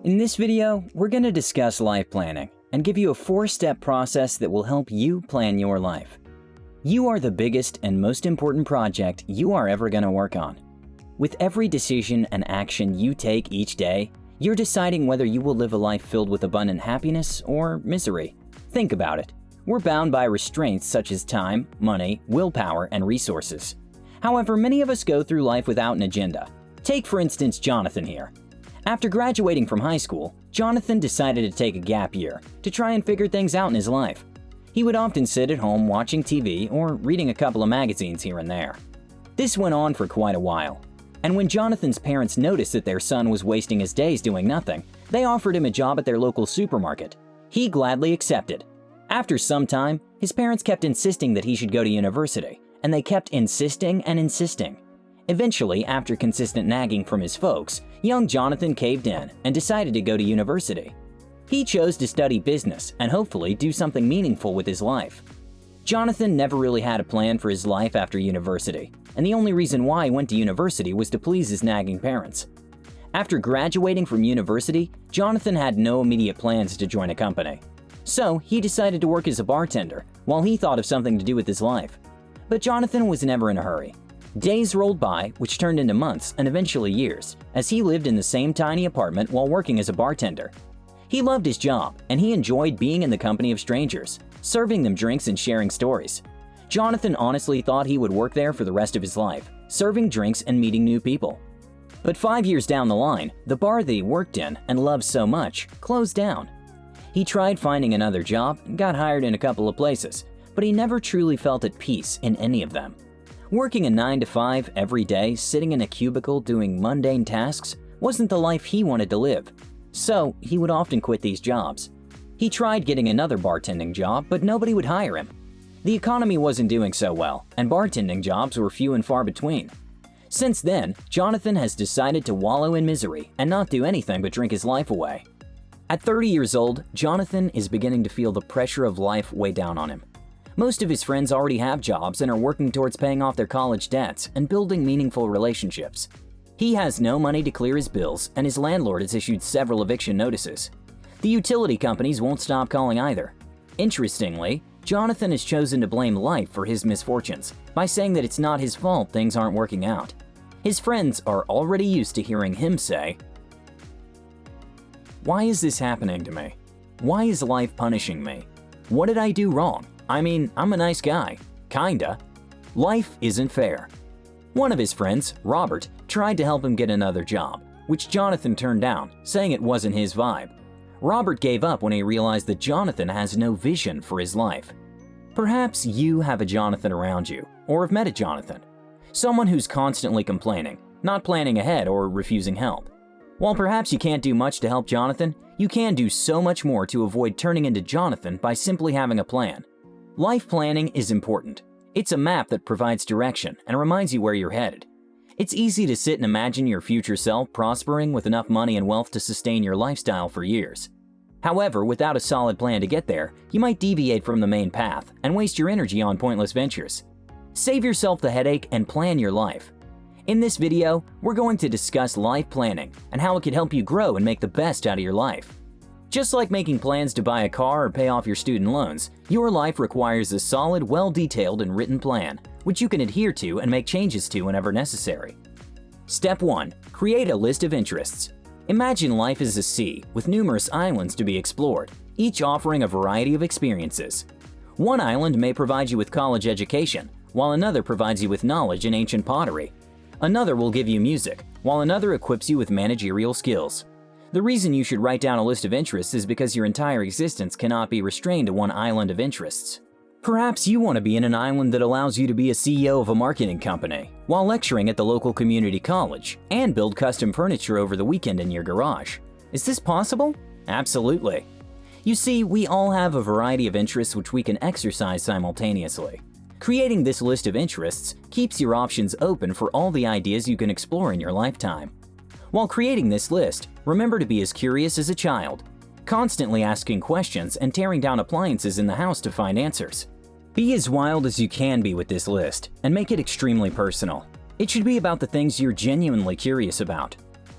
In this video, we're going to discuss life planning and give you a 4-step process that will help you plan your life. You are the biggest and most important project you are ever going to work on. With every decision and action you take each day, you're deciding whether you will live a life filled with abundant happiness or misery. Think about it. We're bound by restraints such as time, money, willpower, and resources. However, many of us go through life without an agenda. Take, for instance, Jonathan here. After graduating from high school, Jonathan decided to take a gap year to try and figure things out in his life. He would often sit at home watching TV or reading a couple of magazines here and there. This went on for quite a while. And when Jonathan's parents noticed that their son was wasting his days doing nothing, they offered him a job at their local supermarket. He gladly accepted. After some time, his parents kept insisting that he should go to university, and they kept insisting and insisting. Eventually, after consistent nagging from his folks, young Jonathan caved in and decided to go to university. He chose to study business and hopefully do something meaningful with his life. Jonathan never really had a plan for his life after university, and the only reason why he went to university was to please his nagging parents. After graduating from university, Jonathan had no immediate plans to join a company. So he decided to work as a bartender while he thought of something to do with his life. But Jonathan was never in a hurry. Days rolled by, which turned into months and eventually years, as he lived in the same tiny apartment while working as a bartender. He loved his job, and he enjoyed being in the company of strangers, serving them drinks and sharing stories. Jonathan honestly thought he would work there for the rest of his life, serving drinks and meeting new people. But 5 years down the line, the bar that he worked in and loved so much closed down. He tried finding another job and got hired in a couple of places, but he never truly felt at peace in any of them. Working a 9 to 5 every day, sitting in a cubicle doing mundane tasks, wasn't the life he wanted to live. So he would often quit these jobs. He tried getting another bartending job, but nobody would hire him. The economy wasn't doing so well, and bartending jobs were few and far between. Since then, Jonathan has decided to wallow in misery and not do anything but drink his life away. At 30 years old, Jonathan is beginning to feel the pressure of life weigh down on him. Most of his friends already have jobs and are working towards paying off their college debts and building meaningful relationships. He has no money to clear his bills, and his landlord has issued several eviction notices. The utility companies won't stop calling either. Interestingly, Jonathan has chosen to blame life for his misfortunes by saying that it's not his fault things aren't working out. His friends are already used to hearing him say, "Why is this happening to me? Why is life punishing me? What did I do wrong? I mean, I'm a nice guy. Kinda. Life isn't fair." One of his friends, Robert, tried to help him get another job, which Jonathan turned down, saying it wasn't his vibe. Robert gave up when he realized that Jonathan has no vision for his life. Perhaps you have a Jonathan around you, or have met a Jonathan. Someone who's constantly complaining, not planning ahead, or refusing help. While perhaps you can't do much to help Jonathan, you can do so much more to avoid turning into Jonathan by simply having a plan. Life planning is important. It's a map that provides direction and reminds you where you're headed. It's easy to sit and imagine your future self prospering with enough money and wealth to sustain your lifestyle for years. However, without a solid plan to get there, you might deviate from the main path and waste your energy on pointless ventures. Save yourself the headache and plan your life. In this video, we're going to discuss life planning and how it can help you grow and make the best out of your life. Just like making plans to buy a car or pay off your student loans, your life requires a solid, well-detailed and written plan, which you can adhere to and make changes to whenever necessary. Step 1. Create a list of interests. Imagine life as a sea with numerous islands to be explored, each offering a variety of experiences. One island may provide you with college education, while another provides you with knowledge in ancient pottery. Another will give you music, while another equips you with managerial skills. The reason you should write down a list of interests is because your entire existence cannot be restrained to one island of interests. Perhaps you want to be in an island that allows you to be a CEO of a marketing company, while lecturing at the local community college, and build custom furniture over the weekend in your garage. Is this possible? Absolutely. You see, we all have a variety of interests which we can exercise simultaneously. Creating this list of interests keeps your options open for all the ideas you can explore in your lifetime. While creating this list, remember to be as curious as a child, constantly asking questions and tearing down appliances in the house to find answers. Be as wild as you can be with this list and make it extremely personal. It should be about the things you're genuinely curious about.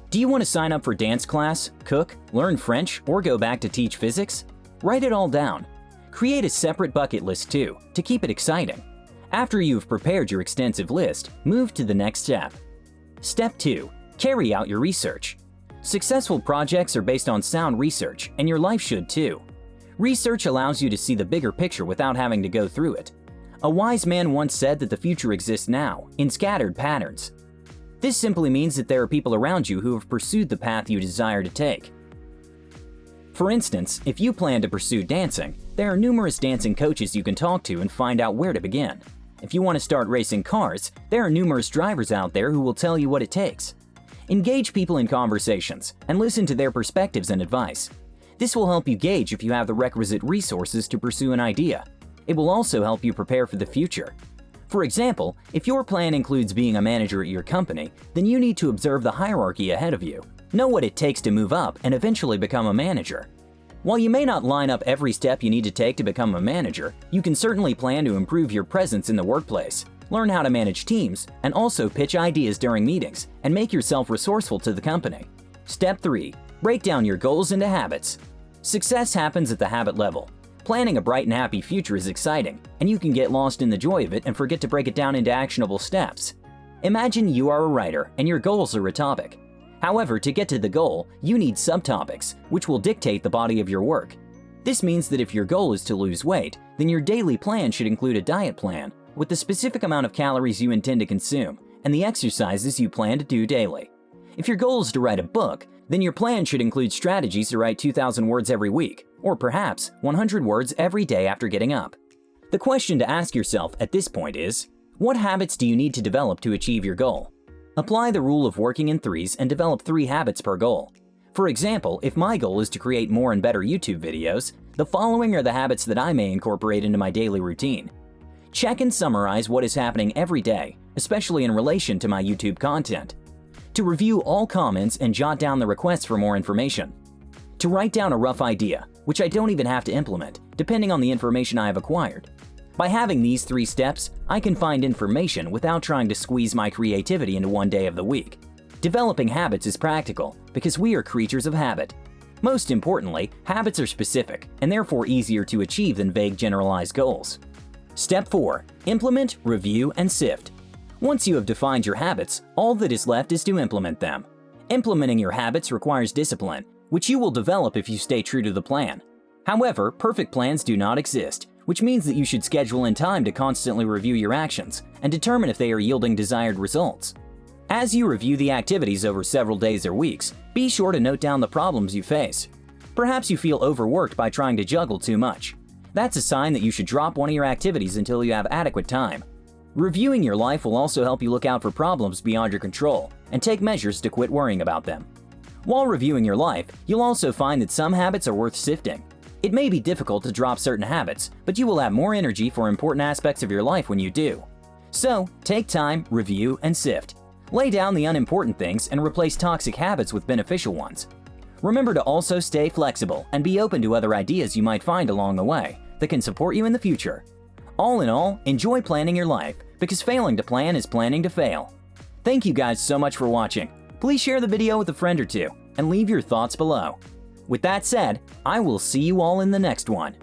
Do you want to sign up for dance class, cook, learn French, or go back to teach physics? Write it all down. Create a separate bucket list too, to keep it exciting. After you've prepared your extensive list, move to the next step. Step 2. Carry out your research. Successful projects are based on sound research, and your life should too. Research allows you to see the bigger picture without having to go through it. A wise man once said that the future exists now, in scattered patterns. This simply means that there are people around you who have pursued the path you desire to take. For instance, if you plan to pursue dancing, there are numerous dancing coaches you can talk to and find out where to begin. If you want to start racing cars, there are numerous drivers out there who will tell you what it takes. Engage people in conversations and listen to their perspectives and advice. This will help you gauge if you have the requisite resources to pursue an idea. It will also help you prepare for the future. For example, if your plan includes being a manager at your company, then you need to observe the hierarchy ahead of you. Know what it takes to move up and eventually become a manager. While you may not line up every step you need to take to become a manager, you can certainly plan to improve your presence in the workplace, learn how to manage teams, and also pitch ideas during meetings and make yourself resourceful to the company. Step 3. Break down your goals into habits. Success happens at the habit level. Planning a bright and happy future is exciting, and you can get lost in the joy of it and forget to break it down into actionable steps. Imagine you are a writer and your goals are a topic. However, to get to the goal, you need subtopics, which will dictate the body of your work. This means that if your goal is to lose weight, then your daily plan should include a diet plan with the specific amount of calories you intend to consume and the exercises you plan to do daily. If your goal is to write a book, then your plan should include strategies to write 2,000 words every week, or perhaps 100 words every day after getting up. The question to ask yourself at this point is, what habits do you need to develop to achieve your goal? Apply the rule of working in threes and develop 3 habits per goal. For example, if my goal is to create more and better YouTube videos, the following are the habits that I may incorporate into my daily routine. Check and summarize what is happening every day, especially in relation to my YouTube content. To review all comments and jot down the requests for more information. To write down a rough idea, which I don't even have to implement, depending on the information I have acquired. By having these 3 steps, I can find information without trying to squeeze my creativity into one day of the week. Developing habits is practical because we are creatures of habit. Most importantly, habits are specific and therefore easier to achieve than vague generalized goals. Step 4. Implement, review, and sift. Once you have defined your habits, all that is left is to implement them. Implementing your habits requires discipline, which you will develop if you stay true to the plan. However, perfect plans do not exist, which means that you should schedule in time to constantly review your actions and determine if they are yielding desired results. As you review the activities over several days or weeks, be sure to note down the problems you face. Perhaps you feel overworked by trying to juggle too much. That's a sign that you should drop one of your activities until you have adequate time. Reviewing your life will also help you look out for problems beyond your control and take measures to quit worrying about them. While reviewing your life, you'll also find that some habits are worth sifting. It may be difficult to drop certain habits, but you will have more energy for important aspects of your life when you do. So, take time, review, and sift. Lay down the unimportant things and replace toxic habits with beneficial ones. Remember to also stay flexible and be open to other ideas you might find along the way that can support you in the future. All in all, enjoy planning your life, because failing to plan is planning to fail. Thank you guys so much for watching. Please share the video with a friend or two and leave your thoughts below. With that said, I will see you all in the next one.